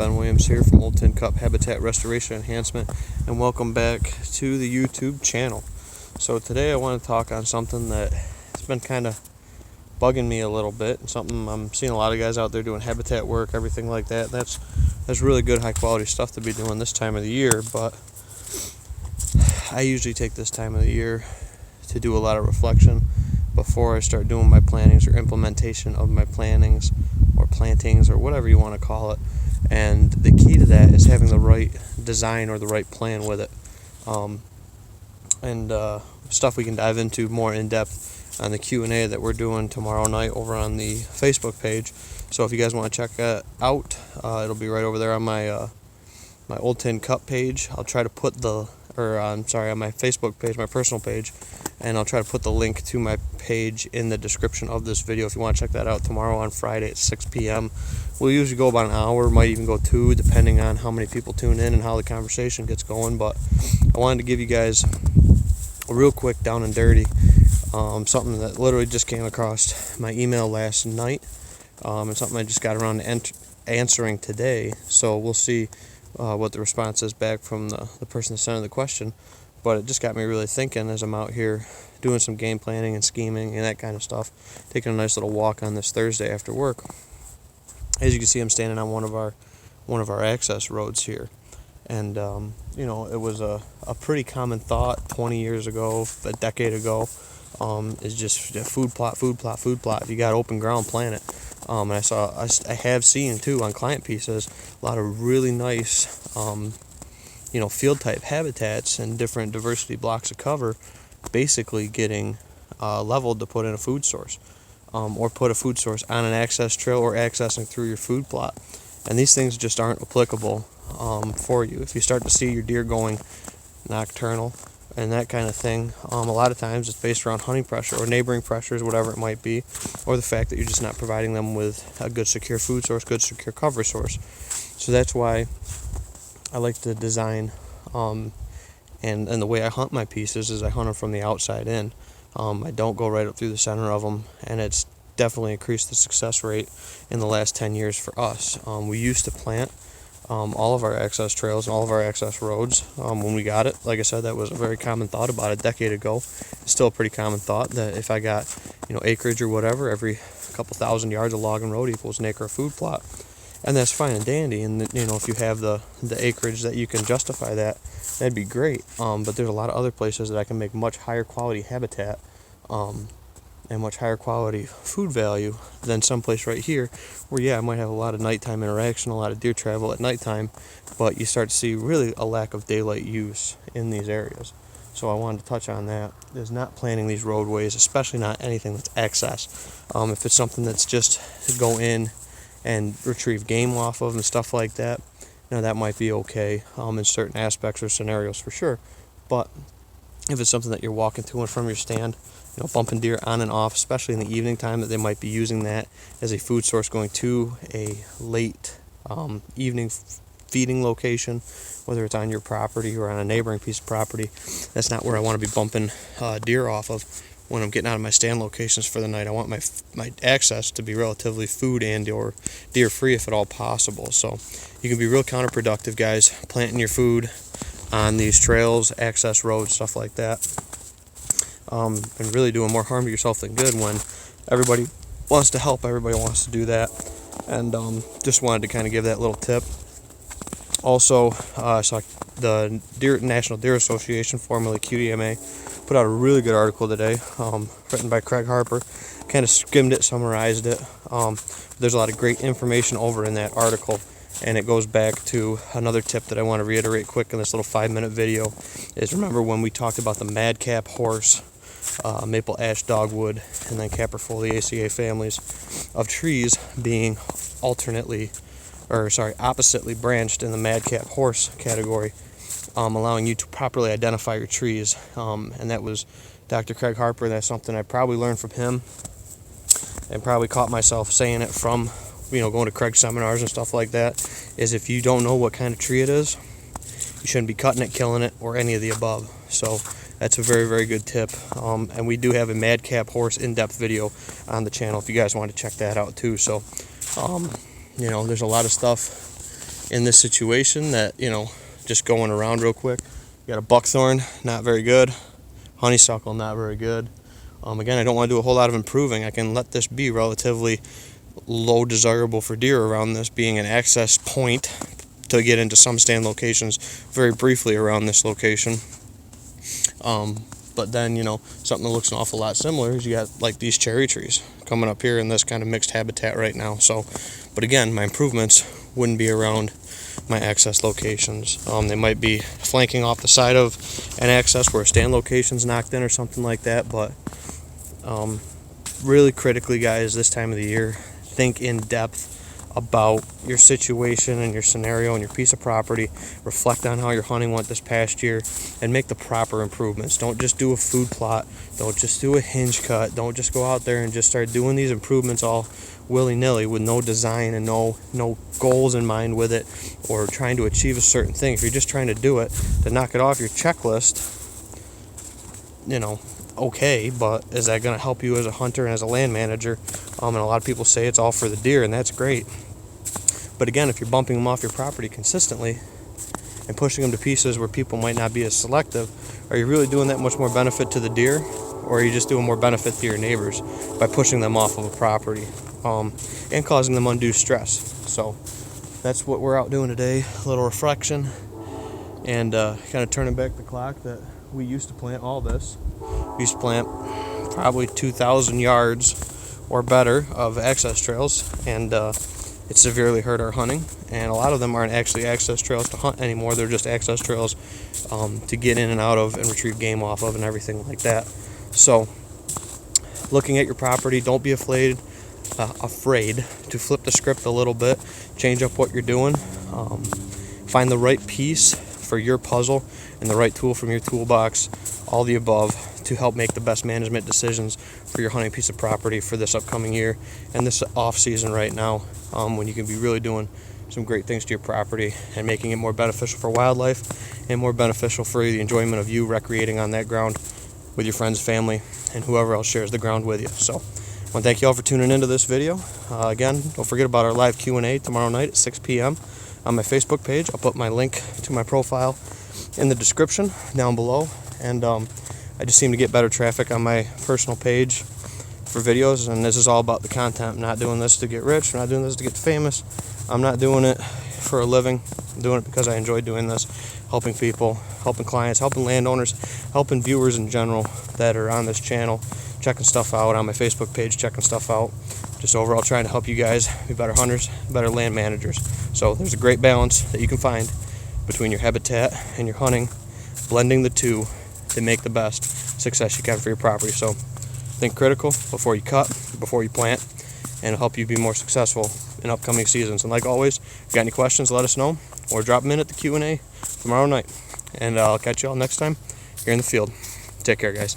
Ben Williams here from Old Tin Cup Habitat Restoration Enhancement, and welcome back to the YouTube channel. So today I want to talk on something that has been kind of bugging me a little bit, something I'm seeing a lot of guys out there doing habitat work, everything like that. That's really good, high quality stuff to be doing this time of the year, but I usually take this time of the year to do a lot of reflection before I start doing my plantings or implementation of my plantings or plantings or whatever you want to call it. And the key to that is having the right design or the right plan with it. Stuff we can dive into more in depth on the Q&A that we're doing tomorrow night over on the Facebook page. So if you guys want to check that out, it'll be right over there on my my Old Tin Cup page. I'll try to put on my Facebook page, my personal page, and I'll try to put the link to my page in the description of this video if you want to check that out tomorrow on Friday at 6 p.m. We'll usually go about an hour, might even go 2, depending on how many people tune in and how the conversation gets going. But I wanted to give you guys a real quick down and dirty, something that literally just came across my email last night, and something I just got around to answering today. So we'll see what the response is back from the person that sent the question. But it just got me really thinking as I'm out here doing some game planning and scheming and that kind of stuff, taking a nice little walk on this Thursday after work. As you can see, I'm standing on one of our access roads here, and it was a pretty common thought 20 years ago, a decade ago, is just food plot. If you got open ground, plant it. And I have seen too on client pieces a lot of really nice field type habitats and different diversity blocks of cover basically getting leveled to put in a food source, or put a food source on an access trail or accessing through your food plot. And these things just aren't applicable for you. If you start to see your deer going nocturnal and that kind of thing, a lot of times it's based around hunting pressure or neighboring pressures, whatever it might be, or the fact that you're just not providing them with a good secure food source, good secure cover source. So that's why I like to design, and the way I hunt my pieces is I hunt them from the outside in. I don't go right up through the center of them, and it's definitely increased the success rate in the last 10 years for us. We used to plant all of our access trails and all of our access roads when we got it. Like I said, that was a very common thought about a decade ago. It's still a pretty common thought that if I got acreage or whatever, every couple thousand yards of logging road equals an acre of food plot. And that's fine and dandy, and if you have the acreage that you can justify that, that'd be great. But there's a lot of other places that I can make much higher quality habitat and much higher quality food value than someplace right here where I might have a lot of nighttime interaction, a lot of deer travel at nighttime, but you start to see really a lack of daylight use in these areas. So I wanted to touch on that, is not planning these roadways, especially not anything that's access. If it's something that's just to go in and retrieve game off of and stuff like that, that might be okay in certain aspects or scenarios for sure. But if it's something that you're walking to and from your stand, bumping deer on and off, especially in the evening time, that they might be using that as a food source going to a late evening feeding location, whether it's on your property or on a neighboring piece of property, that's not where I want to be bumping deer off of when I'm getting out of my stand locations for the night. I want my access to be relatively food and or deer free if at all possible. So you can be real counterproductive, guys, planting your food on these trails, access roads, stuff like that, and really doing more harm to yourself than good when everybody wants to help, everybody wants to do that. And just wanted to kind of give that little tip. Also, so the National Deer Association, formerly QDMA, put out a really good article today, written by Craig Harper. Kind of skimmed it, summarized it. There's a lot of great information over in that article, and it goes back to another tip that I want to reiterate quick in this little 5-minute video. Is remember when we talked about the madcap horse, maple ash dogwood, and then caprifoliaceae families of trees being oppositely branched in the madcap horse category, allowing you to properly identify your trees. And that was Dr. Craig Harper. That's something I probably learned from him, and probably caught myself saying it from going to Craig seminars and stuff like that, is if you don't know what kind of tree it is, you shouldn't be cutting it, killing it, or any of the above. So that's a very, very good tip. And we do have a madcap horse in-depth video on the channel if you guys want to check that out too. So there's a lot of stuff in this situation that, just going around real quick, you got a buckthorn, not very good. Honeysuckle, not very good. Again, I don't want to do a whole lot of improving. I can let this be relatively low desirable for deer around this being an access point to get into some stand locations very briefly around this location. But then, something that looks an awful lot similar is you got like these cherry trees coming up here in this kind of mixed habitat right now. So, but again, my improvements wouldn't be around my access locations. They might be flanking off the side of an access where a stand location's knocked in or something like that. But really critically, guys, this time of the year, think in depth about your situation and your scenario and your piece of property. Reflect on how your hunting went this past year and make the proper improvements. Don't just do a food plot. Don't just do a hinge cut. Don't just go out there and just start doing these improvements all willy-nilly with no design and no goals in mind with it, or trying to achieve a certain thing. If you're just trying to do it to knock it off your checklist, okay, but is that going to help you as a hunter and as a land manager? And a lot of people say it's all for the deer, and that's great. But again, if you're bumping them off your property consistently and pushing them to pieces where people might not be as selective, are you really doing that much more benefit to the deer, or are you just doing more benefit to your neighbors by pushing them off of a property and causing them undue stress? So that's what we're out doing today, a little reflection and kind of turning back the clock that we used to plant all this. We used to plant probably 2,000 yards or better of access trails, and it severely hurt our hunting. And a lot of them aren't actually access trails to hunt anymore. They're just access trails to get in and out of and retrieve game off of and everything like that. So looking at your property, don't be afraid to flip the script a little bit, change up what you're doing, find the right piece for your puzzle and the right tool from your toolbox, all the above, to help make the best management decisions for your hunting piece of property for this upcoming year and this off season right now, when you can be really doing some great things to your property and making it more beneficial for wildlife and more beneficial for the enjoyment of you recreating on that ground with your friends, family, and whoever else shares the ground with you. So I want to thank you all for tuning into this video. Again, don't forget about our live Q&A tomorrow night at 6 p.m. on my Facebook page. I'll put my link to my profile in the description down below. And I just seem to get better traffic on my personal page for videos, and this is all about the content. I'm not doing this to get rich. I'm not doing this to get famous. I'm not doing it for a living. I'm doing it because I enjoy doing this, helping people, helping clients, helping landowners, helping viewers in general that are on this channel, checking stuff out on my Facebook page, checking stuff out, just overall trying to help you guys be better hunters, better land managers. So there's a great balance that you can find between your habitat and your hunting, blending the two to make the best success you can for your property. So think critical before you cut, before you plant, and it'll help you be more successful in upcoming seasons. And like always, if you got any questions, let us know, or drop them in at the Q&A tomorrow night. And I'll catch you all next time here in the field. Take care, guys.